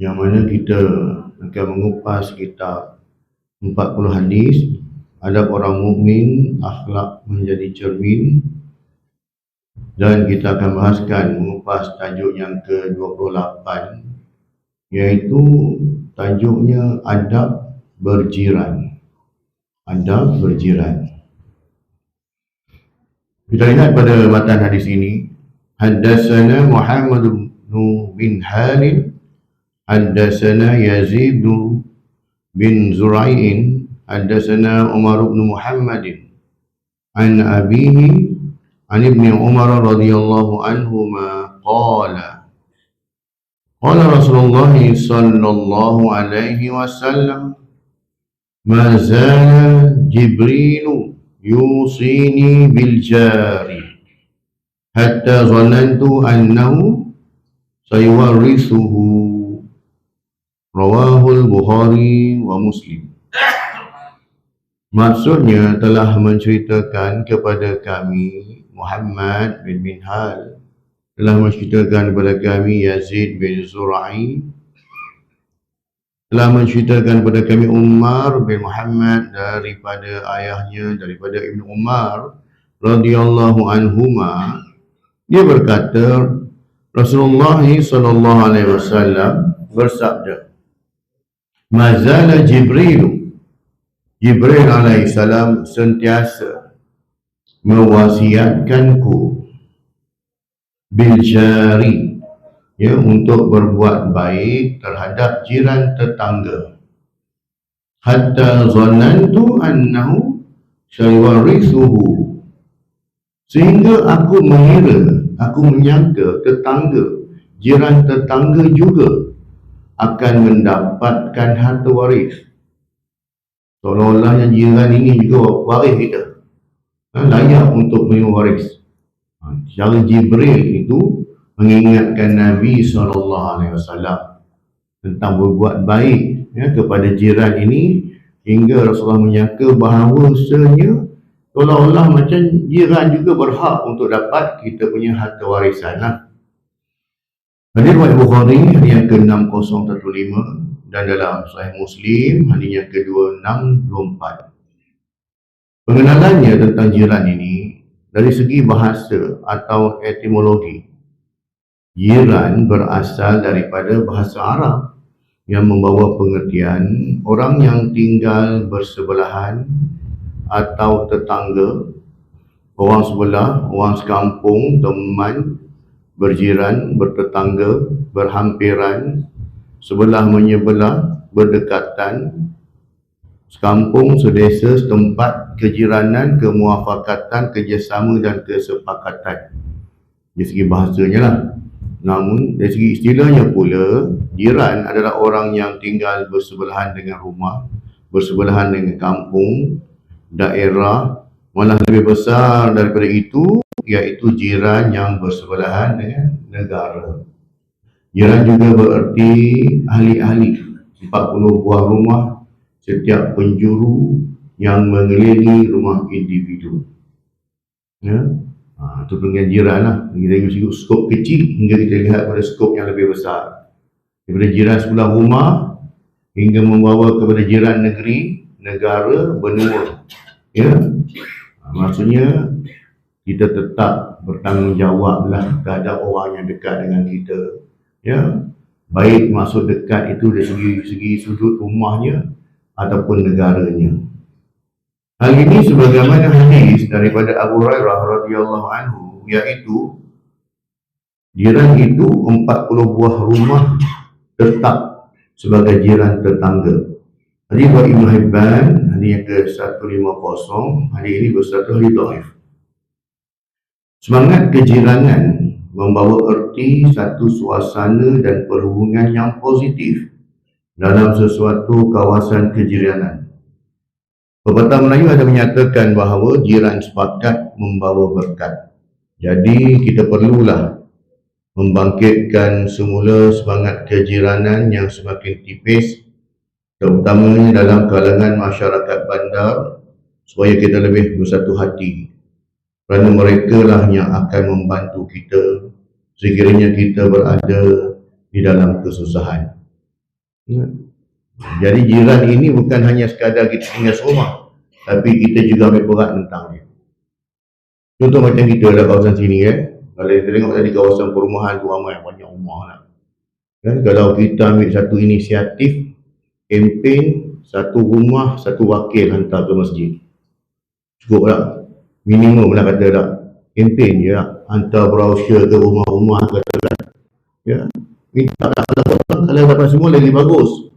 yang mana kita akan mengupas kitab 40 hadis adab orang mukmin, akhlak menjadi cermin, dan kita akan bahaskan mengupas tajuk yang ke-28, iaitu tajuknya adab berjiran. Adab berjiran. Kita lihat pada matan hadis ini, haddatsana Muhammad bin Halid, haddatsana Yazid bin Zura'in, haddatsana Umar bin Muhammadin an abihi an ibni Umar radhiyallahu anhuma qala qala Rasulullah sallallahu alaihi wasallam ma zala Jibril yusini bil jari hatta zanantu annahu sayuwarrithuhu, rawahul Bukhari wa Muslim. Maksudnya telah menceritakan kepada kami Muhammad bin Minhal, telah menceritakan kepada kami Yazid bin Zura'i, telah menceritakan kepada kami Umar bin Muhammad daripada ayahnya, daripada Ibnu Umar radhiyallahu anhuma. Dia berkata, Rasulullah sallallahu alaihi wasallam bersabda, mazala Jibril alaihissalam sentiasa mewasiatkanku bil jari, untuk berbuat baik terhadap jiran tetangga, hatta zanantu annahu sayuwarrithuhu, sehingga aku menyangka jiran tetangga juga akan mendapatkan harta waris. Seolah-olah yang jiran ini juga waris kita, layak untuk menerima waris. Cara Jibril itu mengingatkan Nabi SAW tentang berbuat baik kepada jiran ini, hingga Rasulullah menyangka bahawasanya seolah-olah macam jiran juga berhak untuk dapat kita punya harta warisan. Hadis riwayat Bukhari, hadis yang ke-6015, dan dalam Sahih Muslim hadis yang ke-2624. Pengenalannya tentang jiran ini dari segi bahasa atau etimologi. Jiran berasal daripada bahasa Arab yang membawa pengertian orang yang tinggal bersebelahan atau tetangga, orang sebelah, orang sekampung, teman, berjiran, bertetangga, berhampiran, sebelah menyebelah, berdekatan, sekampung, sedesa, setempat, kejiranan, kemuafakatan, kerjasama dan kesepakatan. Dari segi bahasanya lah. Namun dari segi istilahnya pula, jiran adalah orang yang tinggal bersebelahan dengan rumah, bersebelahan dengan kampung, daerah, malah lebih besar daripada itu, iaitu jiran yang bersebelahan dengan negara. Jiran juga bererti ahli-ahli, 40 buah rumah setiap penjuru yang mengelilingi rumah individu. Itu pengertian jiran lah. Dari skop kecil hingga kita lihat pada skop yang lebih besar. Daripada jiran sebelah rumah hingga membawa kepada jiran negeri, negara, benua. Maksudnya kita tetap bertanggungjawablah terhadap orang yang dekat dengan kita. Baik maksud dekat itu dari segi sudut rumahnya ataupun negaranya. Hal ini sebagaimana hadis daripada Abu Hurairah radhiyallahu anhu, iaitu jiran itu 40 buah rumah tetap sebagai jiran tetangga. Hadis riwayat Ibnu Hibban, hadis yang ke-150, hadis ini berstatus hadis dhaif. Semangat kejiranan membawa erti satu suasana dan perhubungan yang positif dalam sesuatu kawasan kejiranan. Pepatah Melayu ada menyatakan bahawa jiran sepakat membawa berkat. Jadi kita perlulah membangkitkan semula semangat kejiranan yang semakin tipis, terutamanya dalam kalangan masyarakat bandar, supaya kita lebih bersatu hati. Kerana mereka lah yang akan membantu kita sekiranya kita berada di dalam kesusahan. Ya. Jadi jiran ini bukan hanya sekadar kita tinggal serumah, tapi kita juga ambil peran tentang dia. Contoh macam kita dalam kawasan sini kan, kalau kita tengok tadi kawasan perumahan tu ramai banyak rumah lah. Kan kalau kita ambil satu inisiatif, kempen, satu rumah, satu wakil hantar ke masjid. Cukup tak? Minimum lah kata tak? Kempen je lah. Hantar brochure ke rumah-rumah katakan. Ya. Minta tak kalau dapat semua lagi bagus.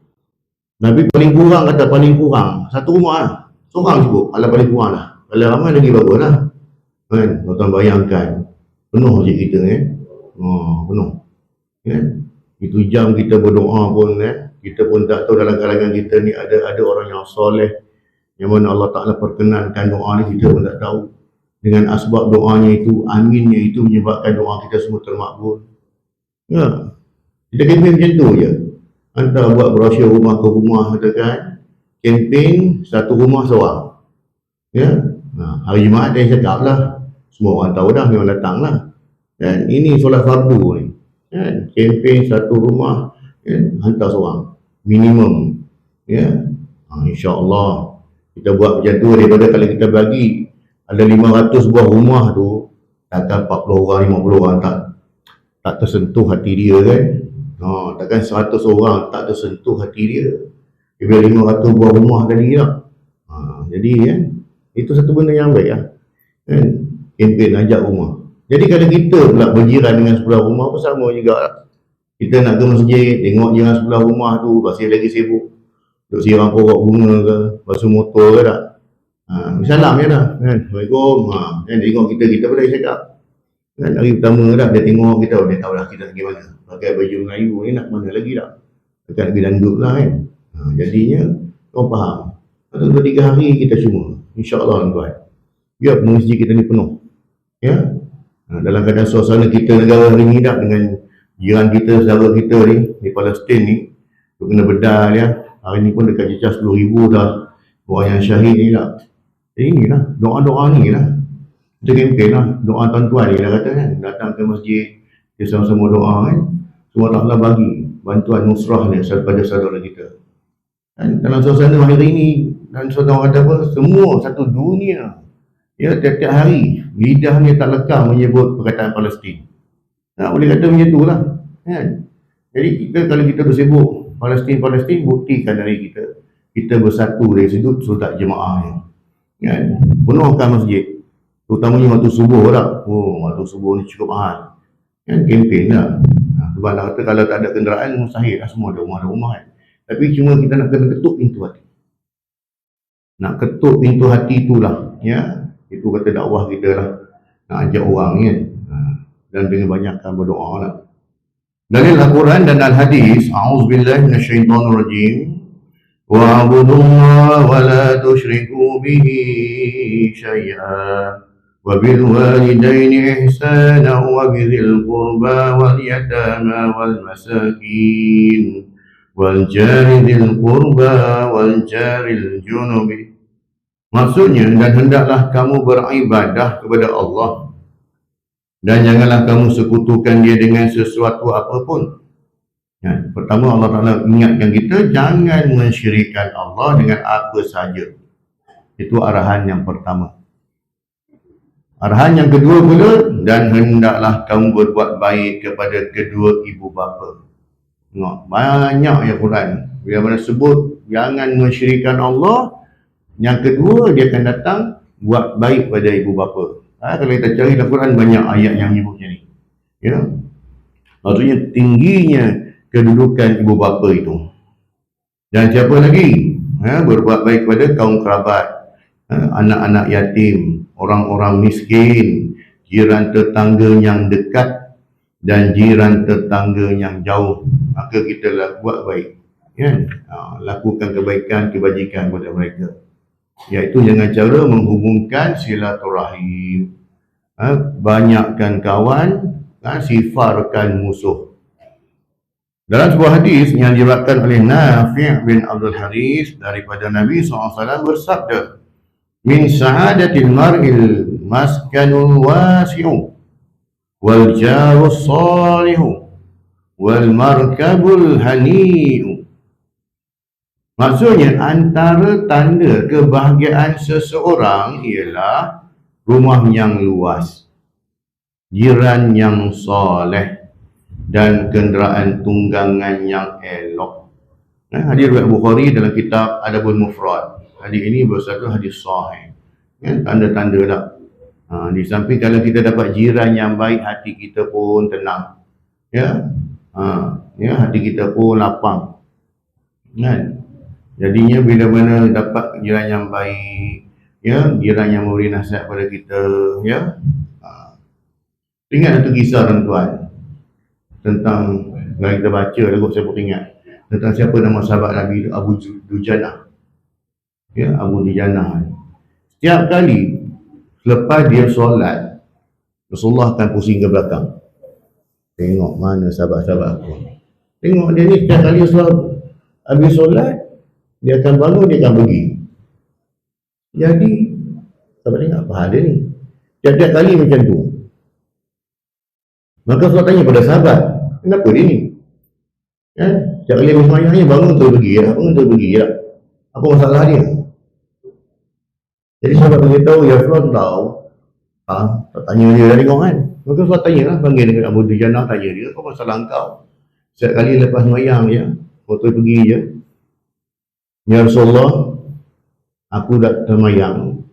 Nabi paling kurang kata paling kurang. Satu rumah lah. Seorang cukup. Kalau paling kurang lah. Kalau ramai lagi bagus lah. Kan? Tuan bayangkan. Penuh je kita kan. Penuh. Kan? Itu jam kita berdoa pun kan. Kita pun tak tahu dalam kalangan kita ni ada orang yang soleh. Yang mana Allah Ta'ala perkenankan doa ni kita pun tak tahu. Dengan asbab doanya itu, aminnya itu menyebabkan doa kita semua termakbul. Ya. Kita kempen macam tu je. Anda buat brosur rumah ke rumah katakan. Kempen satu rumah seorang. Ya. Hari Jumaat saya cakap lah. Semua orang tahu dah memang datang lah. Dan ini solat fardu ni. Kan? Kempen satu rumah kan? Hantar seorang. Minimum. Ya. InsyaAllah. Kita buat macam tu daripada kalau kita bagi ada 500 buah rumah tu, takkan 40 orang, 50 orang tak tersentuh hati dia kan. Takkan 100 orang tak tersentuh hati dia. Dia biar 500 buah rumah tadi tak. Jadi kan, itu satu benda yang baik lah. Kan? Kempen ajak rumah. Jadi kalau kita pula berjiran dengan sebelah rumah pun sama juga lah. Kita nak ke masjid, tengok jiran sebelah rumah tu, masih lagi sibuk. Duk siram pokok bunga ke, basuh motor ke tak. Salam je dah. Kan? Assalamualaikum. Kan tengok kita pun dah cakap. Kan hari pertama dah dia tengok kita, dia tahu dah kita pergi mana. Pakai baju Melayu ni nak mana lagi tak. Dekat pergi dandut lah kan. Jadinya kau faham. Satu 2-3 hari kita semua. InsyaAllah tuan. Biar masjid kita ni penuh. Ya. Dalam keadaan suasana kita negara hari ni dah dengan jiran kita, saudara kita ni di Palestin ni, tu kena bedal ya. Hari ni pun dekat jejak 10,000 dah orang yang syahid ni lah. Jadi inilah, doa-doa ni lah. Kita kempen lah, doa tuan-tuan ni dah kata kan. Datang ke masjid, kita sama-sama doa kan. Semua Allah bagi bantuan nusrah ni pada saudara kita. Dan dalam suasana hari ini, dan saudara kata apa, semua satu dunia. Ya, tiap-tiap hari, lidahnya tak lekang menyebut perkataan Palestin. Boleh kata macam tu lah. Kan? Jadi kita kalau kita bersibuk Palestin, buktikan dari kita bersatu dari situ solat jemaahnya. Kan? Penuhkan masjid. Terutamanya waktu subuh tak? Waktu subuh ni cukup mahal. Kan? Kempen lah. Sebab nak kata kalau tak ada kenderaan, mustahil lah semua ada rumah kan. Tapi cuma kita nak kena ketuk pintu hati. Nak ketuk pintu hati itulah. Ya? Itu kata dakwah kita lah. Nak ajak orang kan. Dan dengan banyakkan berdoa lah. Dalil Al-Quran dan Al-Hadis, A'udzubillahi minasyaitonirrajim. Wa'budullaha wa la tusyriku bihi syai'an. Wa bil walidaini ihsana wa bidhil qurba wal yatama wal masakin wal jari dzil qurba wal jaril junubi. Maksudnya, dan hendaklah kamu beribadah kepada Allah dan janganlah kamu sekutukan dia dengan sesuatu apapun. Ya, pertama Allah Ta'ala ingatkan kita jangan mensyirikkan Allah dengan apa sahaja. Itu arahan yang pertama. Arahan yang kedua pula, dan hendaklah kamu berbuat baik kepada kedua ibu bapa. Tengok, banyak ya Quran. Bila mana sebut jangan mensyirikkan Allah, yang kedua dia akan datang buat baik pada ibu bapa. Kalau kita cari dalam Quran banyak ayat yang menyebutnya ni. Ya. Maksudnya tingginya kedudukan ibu bapa itu. Dan siapa lagi? Berbuat baik kepada kaum kerabat, anak-anak yatim, orang-orang miskin, jiran tetangga yang dekat dan jiran tetangga yang jauh. Maka kita buat baik. Ya. Lakukan kebaikan, kebajikan kepada mereka. Iaitu dengan cara menghubungkan silaturahim, banyakkan kawan, sifarkan musuh. Dalam sebuah hadis yang diriwayatkan oleh Nafi' bin Abdul Haris daripada Nabi SAW bersabda, min sa'adatil mar'il maskanul wasi'u wal jarus salihu wal markabul hani'u Maksudnya antara tanda kebahagiaan seseorang ialah rumah yang luas, jiran yang soleh, dan kenderaan tunggangan yang elok. Hadis riwayat Bukhari dalam kitab Adabul Mufrad. Hadis ini bersatu hadis sahih. Tanda-tanda dah. Di samping kalau kita dapat jiran yang baik, hati kita pun tenang. Hati kita pun lapang. Kan? Jadinya bila mana dapat jiran yang baik, jiran yang memberi nasihat pada kita, ingat satu kisah tuan-tuan tentang, kalau kita baca lagu saya pun ingat tentang siapa nama sahabat Nabi itu, Abu Dujanah. Abu Dujanah. Setiap kali selepas dia solat, Rasulullah akan pusing ke belakang, tengok mana sahabat-sahabat aku. Tengok dia ni setiap kali habis solat, dia akan bangun, dia akan pergi. Jadi sahabat tengok apa hal dia ni, tiap-tiap kali macam tu. Maka Rasulullah tanya pada sahabat, kenapa dia ni? Setiap kali habis semayang bangun terus pergi lah, apa masalah dia? Jadi sahabat beritahu, ya Rasulullah tahu, tak tanya dia dah tengok kan. Maka Rasulullah tanya lah, panggil dengan Abu Dujanah, tanya dia, apa masalah engkau? Setiap kali lepas semayang kau terus pergi je. Ya Rasulullah, aku dah termayang,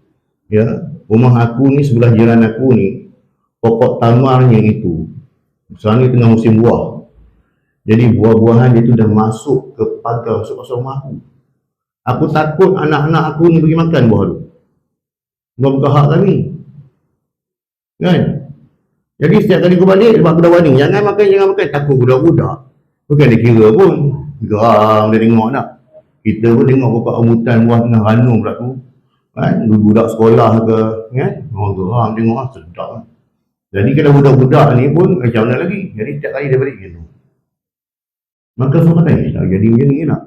rumah aku ni, sebelah jiran aku ni, pokok tamarnya itu sekarang ni tengah musim buah. Jadi buah-buahan dia tu dah masuk ke pagar, masuk ke rumah aku. Aku takut anak-anak aku ni pergi makan buah tu. Bukan hak kami. Kan? Jadi setiap kali aku balik, sebab aku dah warning, jangan makan, takut budak-budak. Bukan dia kira pun, geram dia tengok nak. Kita pun tengok pokok rambutan buah tengah ranum pula tu. Kan? Budak sekolah ke, kan? Orang geram tengok, sedap. Jadi kalau budak-budak ni pun macam mana lagi? Jadi setiap kali dia balik gitu. Maka semua kata, jadi macam ni nak.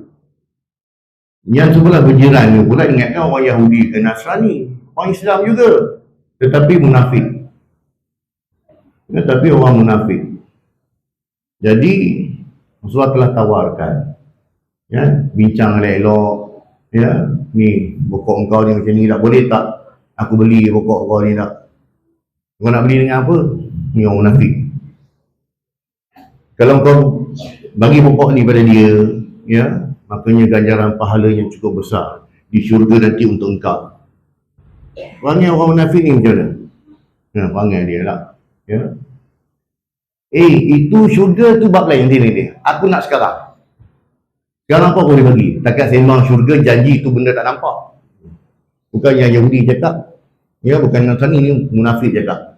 Yang sebelah berjiran ni pula ingatkan orang Yahudi ke Nasrani, orang Islam juga, tetapi munafik. Tetapi orang munafik. Jadi Rasulullah telah tawarkan, bincang elok-elok, ni pokok engkau ni macam ni tak boleh tak aku beli pokok kau ni tak? Kau nak beli dengan apa? Ni orang munafik. Kalau kau bagi pokok ni pada dia, makanya ganjaran pahala yang cukup besar di syurga nanti untuk engkau. Perangai orang munafik ni macam mana? Perangai dia lah. Itu syurga tu bab lain dia. Aku nak sekarang. Sekarang apa aku boleh bagi? Takkan sembang syurga janji tu benda tak nampak. Bukan yang Yahudi cakap. Bukan Nasrani ni munafik cakap.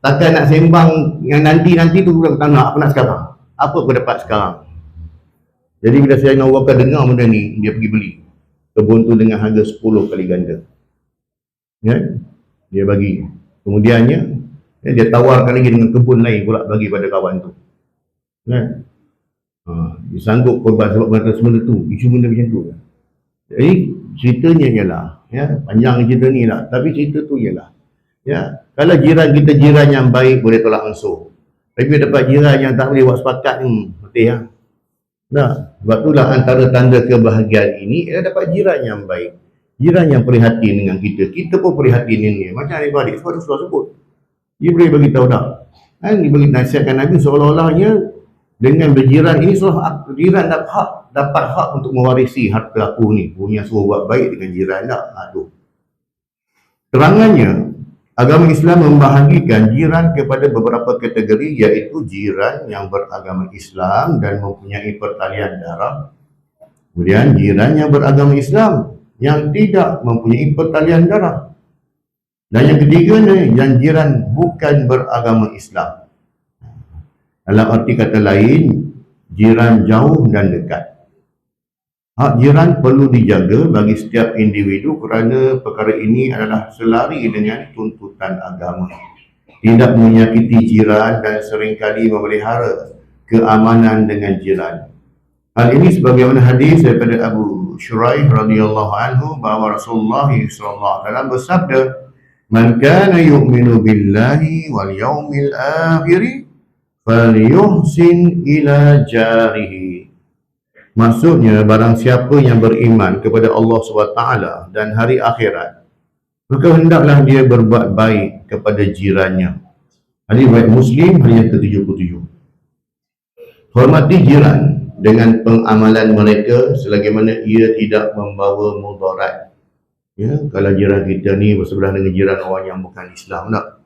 Takkan nak sembang yang nanti tu aku tak nak, aku nak sekarang. Apa aku dapat sekarang? Jadi bila saya nak Bakar dengar benda ni, dia pergi beli kebun tu dengan harga 10 kali ganda. Dia bagi. Kemudiannya dia tawarkan lagi dengan kebun lain pula bagi pada kawan tu. Dia sanggup korban sebab benda semua tu. Isu benda macam tu. Jadi ceritanya ialah, panjang cerita ni lah, tapi cerita tu ialah, kalau jiran kita jiran yang baik boleh tolak ansur. Tapi dapat jiran yang tak boleh buat sepakat ni, betul sebab itulah antara tanda kebahagiaan ini ialah dapat jiran yang baik, jiran yang prihatin dengan kita. Kita pun prihatin dengan dia. Macam adik-adik sebab Rasulullah sebut, dia boleh bagi tahu dah, dia bagi nasihatkan Nabi seolah-olahnya dengan berjiran ini seolah jiran dapat hak untuk mewarisi harta aku ni. Punya suruh buat baik dengan jiran tak? Terangannya, agama Islam membahagikan jiran kepada beberapa kategori, iaitu jiran yang beragama Islam dan mempunyai pertalian darah. Kemudian jiran yang beragama Islam yang tidak mempunyai pertalian darah. Dan yang ketiga ni, yang jiran bukan beragama Islam. Dalam arti kata lain, jiran jauh dan dekat. Hak jiran perlu dijaga bagi setiap individu kerana perkara ini adalah selari dengan tuntutan agama. Tidak menyakiti jiran dan seringkali memelihara keamanan dengan jiran. Hal ini sebagaimana hadis daripada Abu Shuraih radhiyallahu anhu bahawa Rasulullah sallallahu alaihi wasallam bersabda, "Man kana yu'minu billahi wal yawmil akhir falyuhsin ila jarihi." Maksudnya barang siapa yang beriman kepada Allah SWT dan hari akhirat, maka hendaklah dia berbuat baik kepada jirannya. Hadis riwayat Muslim, hadis yang ke-77. Hormati jiran dengan pengamalan mereka selagi mana ia tidak membawa mudarat. Ya, kalau jiran kita ni bersebelah dengan jiran orang yang bukan Islam tak?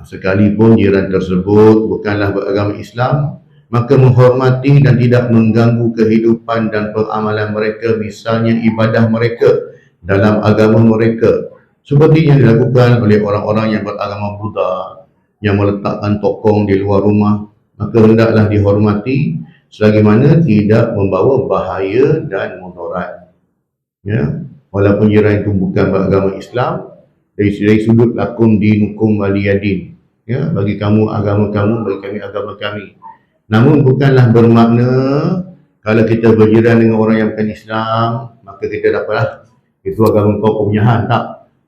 Sekalipun jiran tersebut bukanlah beragama Islam, maka menghormati dan tidak mengganggu kehidupan dan pengamalan mereka, misalnya ibadah mereka dalam agama mereka, seperti yang dilakukan oleh orang-orang yang beragama Buddha yang meletakkan tokong di luar rumah, maka hendaklah dihormati selagi mana tidak membawa bahaya dan mudarat. Ya, walaupun jiran itu bukan beragama Islam, dari sudut lakum dinukum waliyadin, ya, bagi kamu agama kamu, bagi kami agama kami. Namun bukanlah bermakna kalau kita berjiran dengan orang yang bukan Islam, maka kita dapatlah itu agama kau kepunyahan. Tak.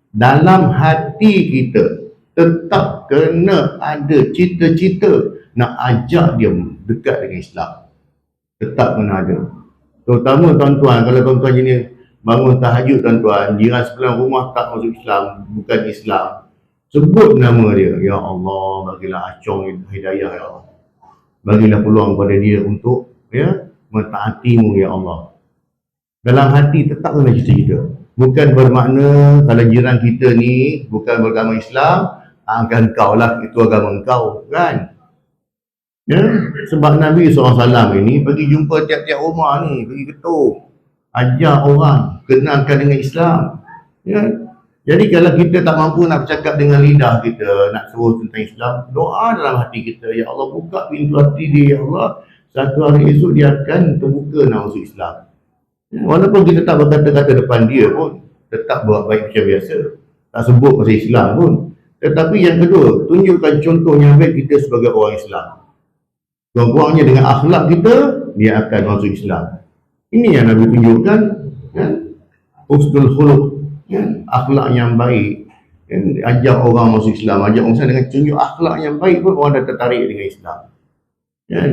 Dalam hati kita tetap kena ada cita-cita nak ajak dia dekat dengan Islam. Tetap kena ada. Terutama tuan-tuan, kalau tuan-tuan jenis bangun tahajud tuan-tuan, jiran sebelah rumah tak masuk Islam, bukan Islam, sebut nama dia, ya Allah, bagilah acong hidayah ya Allah, bagilah peluang pada dia untuk mentaatimu ya Allah. Dalam hati tetap kena cita-cita. Bukan bermakna kalau jiran kita ni bukan beragama Islam, akan kau lah itu agama kau, kan? Ya, sebab Nabi SAW ini pergi jumpa tiap-tiap rumah ni, pergi ketuk, ajar orang, kenalkan dengan Islam. Ya. Jadi kalau kita tak mampu nak bercakap dengan lidah kita, nak suruh tentang Islam, doa dalam hati kita, ya Allah buka pintu hati dia, ya Allah, satu hari esok dia akan terbuka nak masuk Islam. Ya. Walaupun kita tak berkata-kata depan dia pun, tetap buat baik macam biasa, tak sebut pasal Islam pun. Tetapi yang kedua, tunjukkan contoh yang baik kita sebagai orang Islam. Kurang-kurangnya dengan akhlak kita, dia akan masuk Islam. Ini yang Nabi tunjukkan, kan? Husnul khuluq, kan? Akhlak yang baik, kan? Ajak orang masuk Islam, ajak orang dengan tunjuk akhlak yang baik pun orang dah tertarik dengan Islam, kan?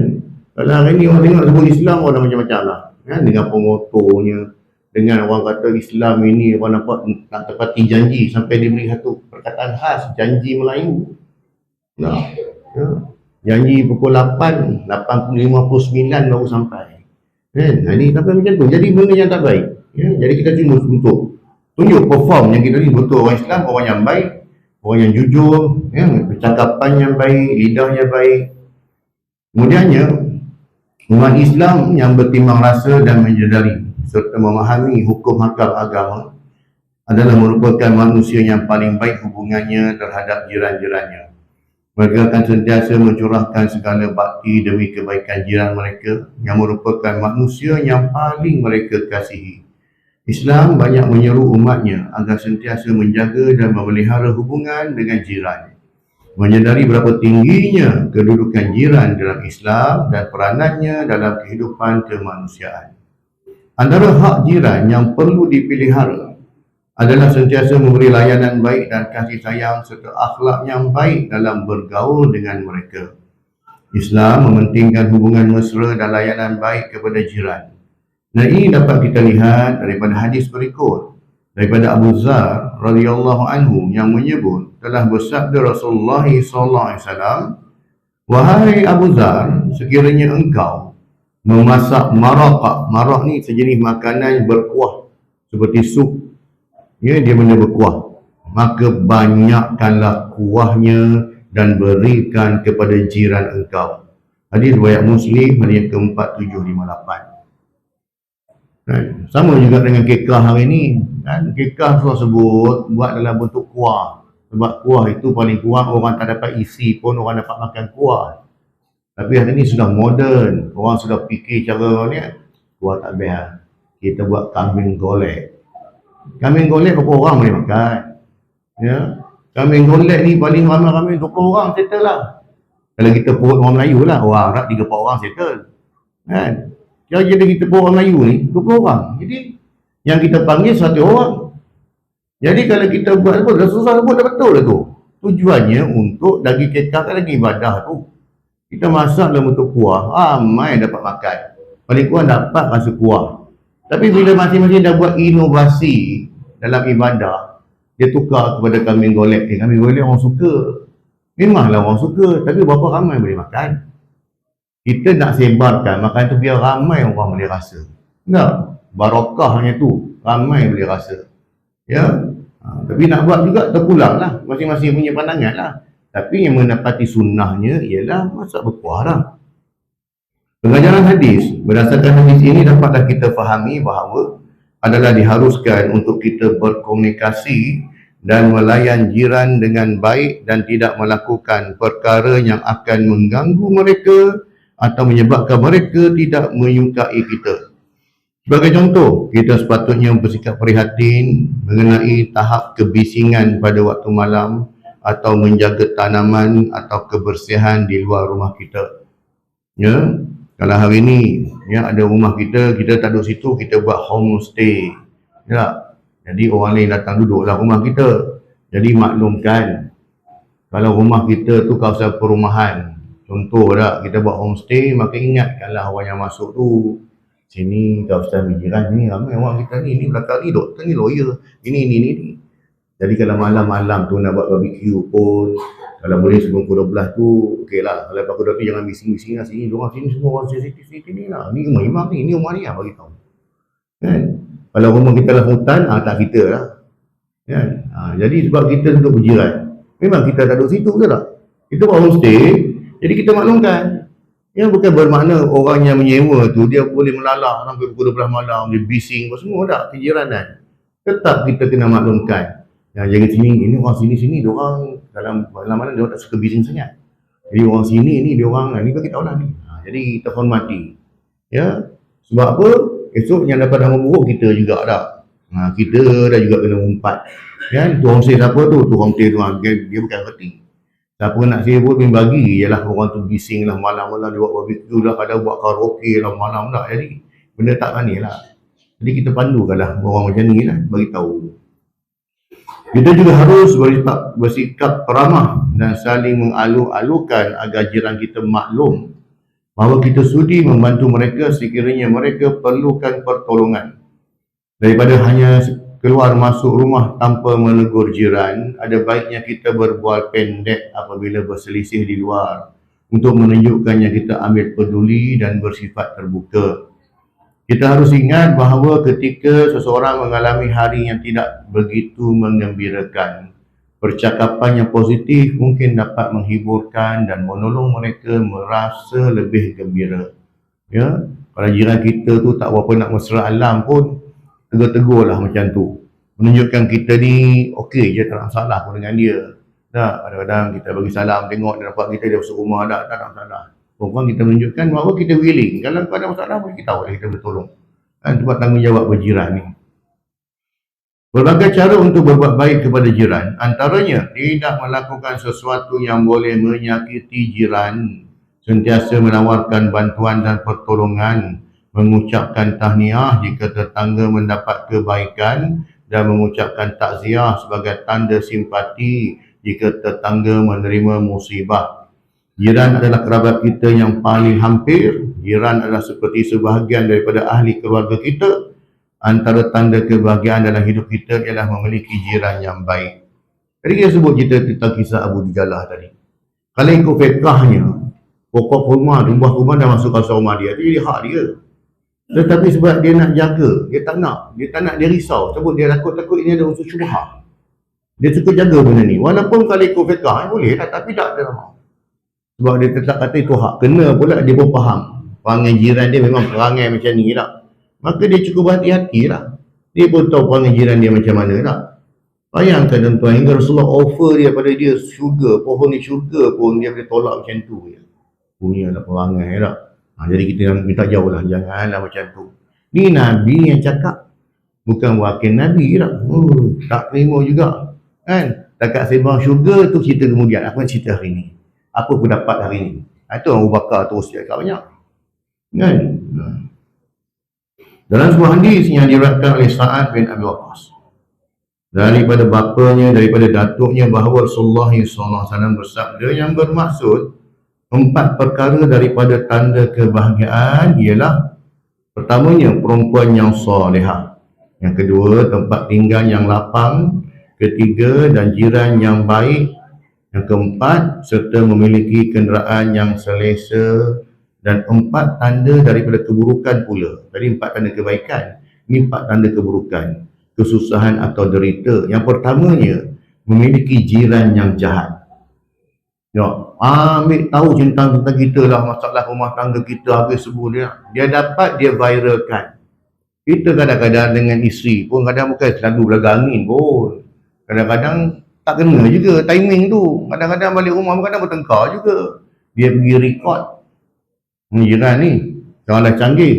Kalau hari ni orang tengok sebut Islam, orang dah macam-macam lah, kan? Dengan pengotornya, dengan orang kata Islam ini, orang nampak tak tepati janji, sampai dia beri satu perkataan khas, janji Melayu. Nah, ya. Janji pukul 8, 8:59 baru sampai. Kan? Ini sampai macam tu. Jadi benda yang tak baik. Ya? Jadi kita cuma untuk tunjuk perform yang kita ni betul orang Islam, orang yang baik, orang yang jujur, ya? Percakapan yang baik, lidahnya baik. Kemudiannya, umat Islam yang bertimbang rasa dan menyedari serta memahami hukum hakam agama adalah merupakan manusia yang paling baik hubungannya terhadap jiran-jirannya. Mereka akan sentiasa mencurahkan segala bakti demi kebaikan jiran mereka yang merupakan manusia yang paling mereka kasihi. Islam banyak menyeru umatnya agar sentiasa menjaga dan memelihara hubungan dengan jiran. Menyadari berapa tingginya kedudukan jiran dalam Islam dan peranannya dalam kehidupan kemanusiaan. Antara hak jiran yang perlu dipelihara adalah sentiasa memberi layanan baik dan kasih sayang serta akhlak yang baik dalam bergaul dengan mereka. Islam mementingkan hubungan mesra dan layanan baik kepada jiran. Dan ini dapat kita lihat daripada hadis berikut daripada Abu Dzar radhiyallahu anhu yang menyebut telah bersabda Rasulullah SAW, "Wahai Abu Dzar, sekiranya engkau memasak maraq, maraq ni sejenis makanan berkuah seperti sup, ya, dia benda berkuah, maka banyakkanlah kuahnya dan berikan kepada jiran engkau." Hadis riwayat Muslim, hadis ke-4758. Kan? Sama juga dengan kekah hari ni, kan? Kekah sebut buat dalam bentuk kuah. Sebab kuah itu paling kurang orang tak dapat isi pun orang dapat makan kuah. Tapi hari ni sudah moden, orang sudah fikir cara ni, kuah tak best, kita buat kambing golek. Kambing golek berapa orang boleh makan? Ya, kambing golek ni paling ramai 20 orang settle lah. Kalau kita perut orang Melayu lah, orang Arab 3-4 orang settle. Kan? Kalau jadi kita perut orang Melayu ni 20 orang. Jadi yang kita panggil 1 orang. Jadi kalau kita buat apa, dah susah sebut dah betul lah tu. Tujuannya untuk daging kekah kan lagi ibadah tu. Kita masak dalam bentuk kuah, ramai dapat makan. paling kurang dapat rasa puas. Tapi bila masing-masing dah buat inovasi dalam ibadah, dia tukar kepada kambing golek. Kambing golek orang suka. Memanglah orang suka, tapi berapa ramai boleh makan? Kita nak sebarkan makan tu biar ramai orang boleh rasa. Tak? Barakahnya tu, ramai boleh rasa. Ya. Tapi nak buat juga terpulang lah. Masing-masing punya pandangan lah. Tapi yang menepati sunnahnya ialah masak berkuah lah. Pengajaran hadis, berdasarkan hadis ini dapatlah kita fahami bahawa adalah diharuskan untuk kita berkomunikasi dan melayan jiran dengan baik dan tidak melakukan perkara yang akan mengganggu mereka atau menyebabkan mereka tidak menyukai kita. Sebagai contoh, kita sepatutnya bersikap prihatin mengenai tahap kebisingan pada waktu malam atau menjaga tanaman atau kebersihan di luar rumah kita. Ya. Kalau hari ni ya, ada rumah kita tak duduk situ, kita buat homestay. Ya. Jadi orang lain datang duduklah rumah kita. Jadi maklumkan, kalau rumah kita tu kawasan perumahan, contoh dah kita buat homestay, maka ingatkanlah orang yang masuk tu, sini kawasan jiran ni ramai orang kita ni belakang ni doktor ni lawyer, ini. Jadi kalau malam-malam tu nak buat barbecue pun, kalau boleh sebelum pukul 12 tu, okey lah. Kalau pukul 12 tu jangan bising-bising lah sini, diorang sini semua orang sensitif ni lah. Ni rumah imam ni, rumah ni lah bagi tahu. Kan? Kalau rumah kita lah hutan, tak kita lah. Kan? Jadi sebab kita duduk berjiran, memang kita tak duduk situ ke tak? Kita buat homestay, jadi kita maklumkan. Yang bukan bermakna orang yang menyewa tu, dia boleh melalak sampai pukul 12 malam, dia bising apa semua tak, kejiranan. Tetap kita kena maklumkan. Yang jaga sini, ini orang sini, diorang dalam mana diorang tak suka bising sangat. Jadi orang sini ni, diorang ni bagi tahu lah ni. Jadi kita hormati. Ya, sebab apa? Esok yang dapat nama buruk kita juga dah. Kita dah juga kena umpat. Kan? Tu homestay siapa tu? Tu homestay tu, dia bukan reti. Siapa nak sewa pun bagi, ialah orang tu bising lah malam-malam, dia buat barbecue lah, kadang buat karaoke lah malam tak. Jadi benda tak mani lah. Jadi kita pandukan lah orang macam ni lah, bagi tahu. Kita juga harus bersikap ramah dan saling mengalu-alukan agar jiran kita maklum bahawa kita sudi membantu mereka sekiranya mereka perlukan pertolongan. Daripada hanya keluar masuk rumah tanpa menegur jiran, ada baiknya kita berbual pendek apabila berselisih di luar untuk menunjukkannya kita ambil peduli dan bersifat terbuka. Kita harus ingat bahawa ketika seseorang mengalami hari yang tidak begitu menggembirakan, percakapan yang positif mungkin dapat menghiburkan dan menolong mereka merasa lebih gembira. Ya, kalau jiran kita tu tak berapa nak mesra alam pun, tegur-tegurlah macam tu. Menunjukkan kita ni okey je, tak ada masalah pun dengan dia. Tak, kadang-kadang kita bagi salam, tengok dia dapat kita, dia masuk rumah, tak ada masalah. Pokoknya kita menunjukkan bahawa kita willing. Kalau ada masalah boleh kita tahu, kita boleh tolong. Kan, buat tanggungjawab berjiran ni. Berbagai cara untuk berbuat baik kepada jiran, antaranya tidak melakukan sesuatu yang boleh menyakiti jiran, sentiasa menawarkan bantuan dan pertolongan, mengucapkan tahniah jika tetangga mendapat kebaikan dan mengucapkan takziah sebagai tanda simpati jika tetangga menerima musibah. Jiran adalah kerabat kita yang paling hampir. Jiran adalah seperti sebahagian daripada ahli keluarga kita. Antara tanda kebahagiaan dalam hidup kita ialah memiliki jiran yang baik. Jadi kita sebut tentang kisah Abu Dijalah tadi. Kalau ikut fiqahnya, pokok rumah dah masuk kawasan rumah dia, itu jadi hak dia. Tetapi sebab dia nak jaga, dia tak nak dia risau, sebab dia takut ini ada unsur syubhah. Dia suka jaga benda ni. Walaupun kalau ikut fiqah boleh lah, tapi tak ada ramah. Sebab dia tetap kata itu hak. Kena pula dia pun faham perangai jiran dia memang perangai macam ni tak. Maka dia cukup berhati-hati lah. Dia pun tahu perangai jiran dia macam mana tak. Bayangkan tuan-tuan, hingga Rasulullah offer dia pada dia syurga, pohon ni syurga pun dia boleh tolak macam tu je. Punya lah perangai tak. Jadi kita minta jauh lah, janganlah macam tu. Ni Nabi yang cakap, bukan wakil Nabi tak. Tak terima juga. Kan? Takat sembang syurga tu cerita kemudian. Apa cerita hari ni? Apa aku dapat hari ni? Itu Abu Bakar terus cakap banyak. Kan? Dalam sebuah hadis yang diriwayatkan oleh Sa'ad bin Abi Waqqas, daripada bapanya, daripada datuknya, bahawa Rasulullah SAW bersabda yang bermaksud 4 perkara daripada tanda kebahagiaan ialah Pertamanya, perempuan yang solehah. Yang kedua, tempat tinggal yang lapang. Ketiga, dan jiran yang baik. Yang keempat, serta memiliki kenderaan yang selesa. Dan empat tanda daripada keburukan pula. Tadi empat tanda kebaikan, ini empat tanda keburukan, kesusahan atau derita. Yang pertamanya, memiliki jiran yang jahat. Ya, ambil tahu tentang kita lah, masalah rumah tangga kita habis sebut dia dapat, dia viralkan. Kita kadang-kadang dengan isteri pun kadang bukan selalu belaga angin pun. Kadang-kadang tak kena juga timing tu. Kadang-kadang balik rumah kadang bertengkar juga. Dia pergi record. Jiran ni, orang dah canggih.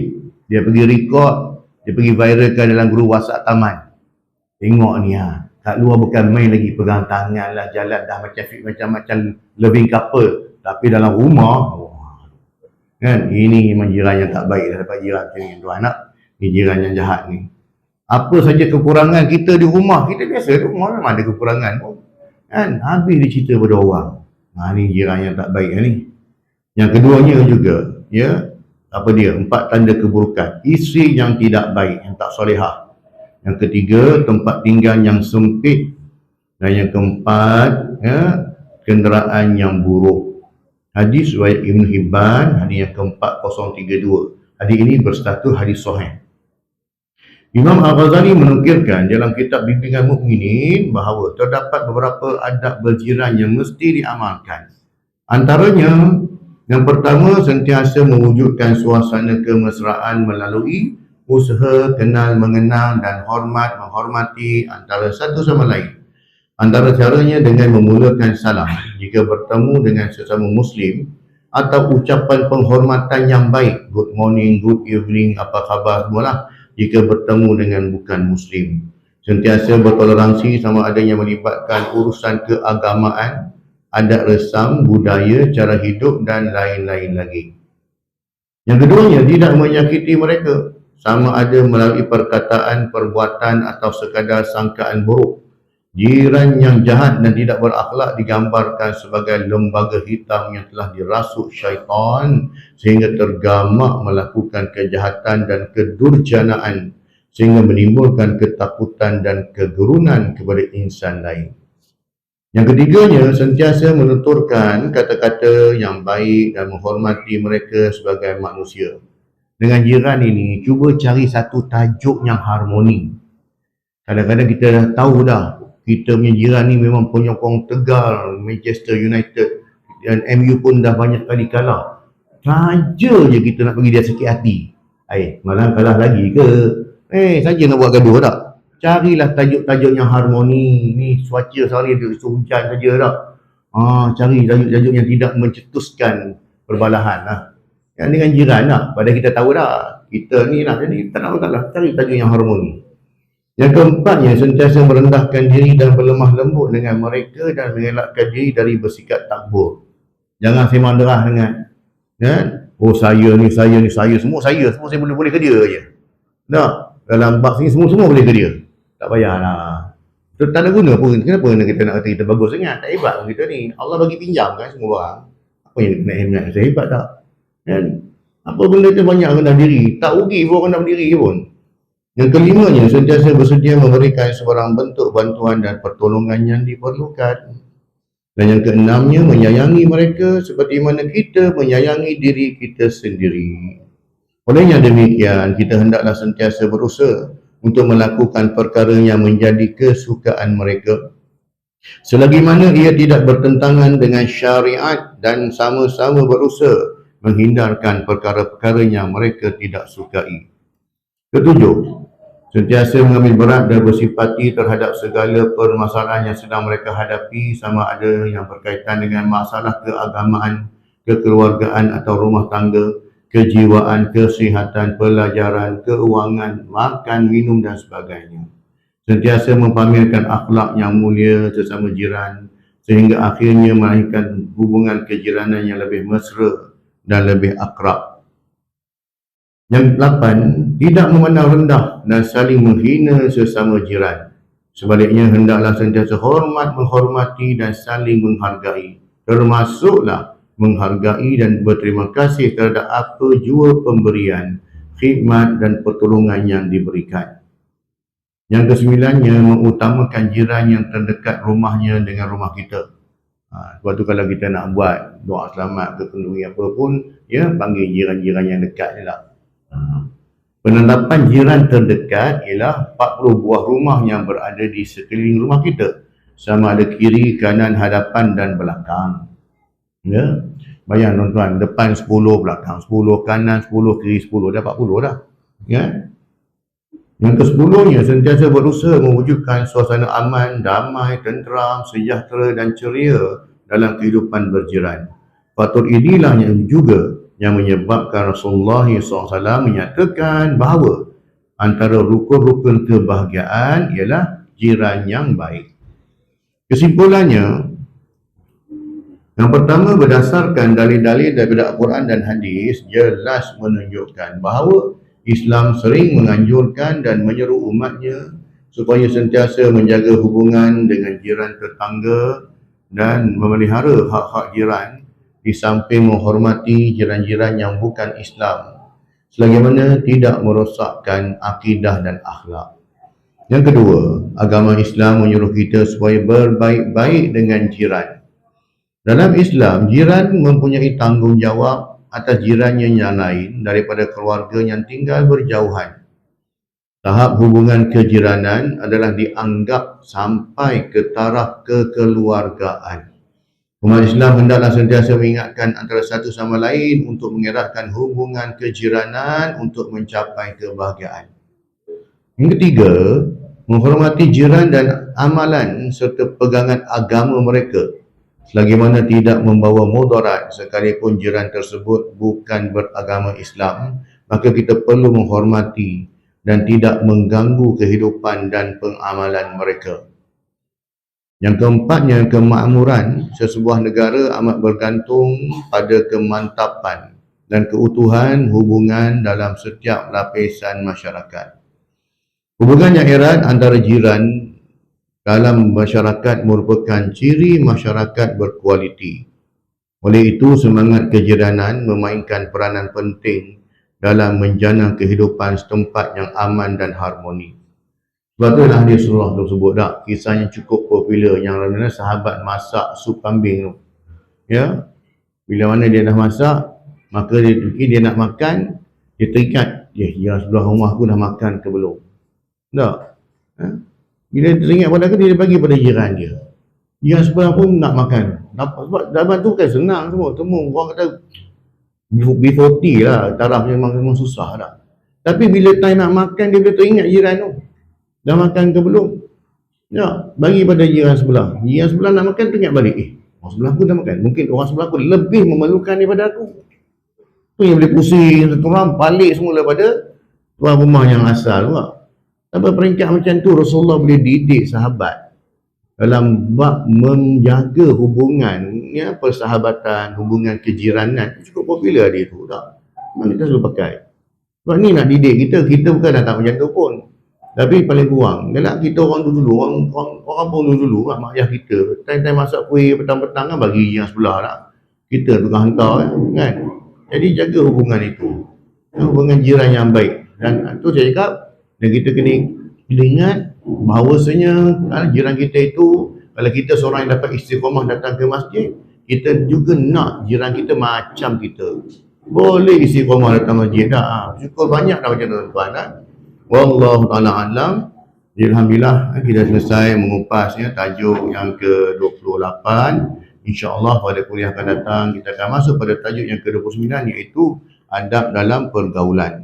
Dia pergi record, dia pergi viralkan dalam grup WhatsApp taman. Tengok ni kat luar bukan main lagi pegang tangan lah, jalan dah macam loving couple. Tapi dalam rumah, kan, ini memang jiran yang tak baik dah dapat jiran macam ni tuan nak. Ni jiran yang jahat ni. Apa saja kekurangan kita di rumah, kita biasa di rumah memang ada kekurangan pun. Kan, habis dia cerita pada orang. Ni jiran yang tak baik ni. Yang keduanya juga, ya, apa dia? Empat tanda keburukan. Isteri yang tidak baik, yang tak solehah. Yang ketiga, tempat tinggal yang sempit. Dan yang keempat, ya, kenderaan yang buruk. Hadis riwayat Ibn Hibban, hadis yang ke-4032. Hadis ini berstatus hadis sahih. Imam Al-Ghazali menukilkan dalam kitab Bimbingan Mukminin bahawa terdapat beberapa adab berjiran yang mesti diamalkan. Antaranya, yang pertama, sentiasa mewujudkan suasana kemesraan melalui usaha kenal mengenal dan hormat menghormati antara satu sama lain. Antara caranya dengan memulakan salam jika bertemu dengan sesama Muslim, atau ucapan penghormatan yang baik, good morning, good evening, apa khabar semualah, jika bertemu dengan bukan Muslim. Sentiasa bertoleransi sama ada yang melibatkan urusan keagamaan, adat resam, budaya, cara hidup dan lain-lain lagi. Yang keduanya, tidak menyakiti mereka, sama ada melalui perkataan, perbuatan atau sekadar sangkaan buruk. Jiran yang jahat dan tidak berakhlak digambarkan sebagai lembaga hitam yang telah dirasuk syaitan sehingga tergamak melakukan kejahatan dan kedurjanaan sehingga menimbulkan ketakutan dan kegerunan kepada insan lain. Yang ketiganya, sentiasa menuturkan kata-kata yang baik dan menghormati mereka sebagai manusia. Dengan jiran ini, cuba cari satu tajuk yang harmoni. Kadang-kadang kita dah tahu dah, kita punya jiran ni memang penyokong Tegal, Manchester United, dan MU pun dah banyak kali kalah. Saja je kita nak bagi dia sakit hati. Malah kalah lagi ke? Saja nak buat gaduh tak? Carilah tajuk-tajuk yang harmoni. Ni cuaca sehari ada hujan saja tak? Cari tajuk-tajuk yang tidak mencetuskan perbalahan lah. Yang dengan jiran lah, pada kita tahu dah, kita ni lah, jadi tak nak kalah. Cari tajuk yang harmoni. Yang keempatnya, sentiasa merendahkan diri dan berlemah lembut dengan mereka dan mengelakkan diri dari bersikap takbur. Jangan sembang derah dengan, kan? Saya ni, semua saya boleh ke dia je. Tak, dalam bab ni semua boleh ke dia. Tak payahlah. Tak ada guna pun. Kenapa kita nak kata kita bagus sangat? Tak hebat pun kita ni. Allah bagi pinjam kan semua barang. Apa yang nak hebat? Saya hebat tak? Kan? Apa benda tu banyak rendah diri. Tak rugi pun rendah diri pun. Yang kelimanya, sentiasa bersedia memberikan sebarang bentuk bantuan dan pertolongan yang diperlukan. Dan yang keenamnya, menyayangi mereka seperti mana kita menyayangi diri kita sendiri. Olehnya demikian, kita hendaklah sentiasa berusaha untuk melakukan perkara yang menjadi kesukaan mereka, selagi mana ia tidak bertentangan dengan syariat, dan sama-sama berusaha menghindarkan perkara-perkara yang mereka tidak sukai. Ketujuh, sentiasa mengambil berat dan bersipati terhadap segala permasalahan yang sedang mereka hadapi, sama ada yang berkaitan dengan masalah keagamaan, kekeluargaan atau rumah tangga, kejiwaan, kesihatan, pelajaran, keuangan, makan, minum dan sebagainya. Sentiasa mempamerkan akhlak yang mulia sesama jiran sehingga akhirnya melahirkan hubungan kejiranan yang lebih mesra dan lebih akrab. Yang 8, tidak memandang rendah dan saling menghina sesama jiran. Sebaliknya, hendaklah sentiasa hormat, menghormati dan saling menghargai. Termasuklah menghargai dan berterima kasih terhadap apa jua pemberian, khidmat dan pertolongan yang diberikan. Yang kesembilannya, mengutamakan jiran yang terdekat rumahnya dengan rumah kita. Sebab tu kalau kita nak buat doa selamat ke kenduri apa pun, ya, panggil jiran-jiran yang dekat je lah. Penetapan jiran terdekat ialah 40 buah rumah yang berada di sekeliling rumah kita, sama ada kiri, kanan, hadapan dan belakang. Ya, bayang tuan-tuan, depan 10, belakang 10, kanan 10, kiri 10, dah 40 dah. Ya. Yang ke-10-nya, sentiasa berusaha mewujudkan suasana aman, damai, tenteram, sejahtera dan ceria dalam kehidupan berjiran. Faktor inilah yang juga yang menyebabkan Rasulullah SAW menyatakan bahawa antara rukun-rukun kebahagiaan ialah jiran yang baik. Kesimpulannya, yang pertama, berdasarkan dalil-dalil daripada Al-Quran dan hadis, jelas menunjukkan bahawa Islam sering menganjurkan dan menyeru umatnya supaya sentiasa menjaga hubungan dengan jiran tetangga dan memelihara hak-hak jiran, di samping menghormati jiran-jiran yang bukan Islam, selagi mana tidak merosakkan akidah dan akhlak. Yang kedua, agama Islam menyuruh kita supaya berbaik-baik dengan jiran. Dalam Islam, jiran mempunyai tanggungjawab atas jirannya yang lain daripada keluarga yang tinggal berjauhan. Tahap hubungan kejiranan adalah dianggap sampai ke taraf kekeluargaan. Umat Islam hendaklah sentiasa mengingatkan antara satu sama lain untuk mengeratkan hubungan kejiranan untuk mencapai kebahagiaan. Yang ketiga, menghormati jiran dan amalan serta pegangan agama mereka, selagi mana tidak membawa mudarat sekalipun jiran tersebut bukan beragama Islam, maka kita perlu menghormati dan tidak mengganggu kehidupan dan pengamalan mereka. Yang keempatnya, kemakmuran sesebuah negara amat bergantung pada kemantapan dan keutuhan hubungan dalam setiap lapisan masyarakat. Hubungan yang erat antara jiran dalam masyarakat merupakan ciri masyarakat berkualiti. Oleh itu, semangat kejiranan memainkan peranan penting dalam menjana kehidupan setempat yang aman dan harmoni. Sebab tu lah hadis Rasulullah tu sebut tak, kisahnya cukup popular yang mana sahabat masak sup kambing tu. Ya, bila mana dia dah masak, maka dia nak makan, dia teringat, jiran sebelah rumah aku dah makan ke belum? Tak? Bila teringat pada aku, dia bagi pada jiran dia. Jiran sebelah pun nak makan. Sebab dalam tu kan senang semua. Orang kata B40 lah, tarafnya memang susah dah. Tapi bila time nak makan, dia boleh teringat jiran tu. Dah makan ke belum? Ya, bagi pada jiran sebelah. Jiran sebelah nak makan, teringat balik. Orang sebelah aku dah makan. Mungkin orang sebelah aku lebih memerlukan daripada aku. Tu yang boleh pusing, satu orang balik semula pada tuan rumah yang asal pula. Sampai peringkat macam tu, Rasulullah boleh didik sahabat dalam bab menjaga hubungan, ya, persahabatan, hubungan kejiranan. Cukup popular dia tu tak? Memang kita selalu pakai. Sebab ni nak didik kita bukan nak tak macam tu pun. Tapi paling kurang, kalau kita orang dulu, orang pun dulu lah, mak ayah kita, time-time masak kuih petang-petang kan bagi yang sebelah lah. Kita tukang hantar kan. Jadi jaga hubungan itu, hubungan jiran yang baik. Dan tu saya cakap, dan kita kena ingat bahawasanya jiran kita itu, kalau kita seorang yang dapat istiqamah datang ke masjid, kita juga nak jiran kita macam kita. Boleh istiqamah datang masjid dah. Syukur banyak dah macam tuan-tuan kan. Wallahu ta'ala alam. Alhamdulillah kita selesai mengupas tajuk yang ke-28. InsyaAllah pada kuliah akan datang kita akan masuk pada tajuk yang ke-29, iaitu adab dalam pergaulan.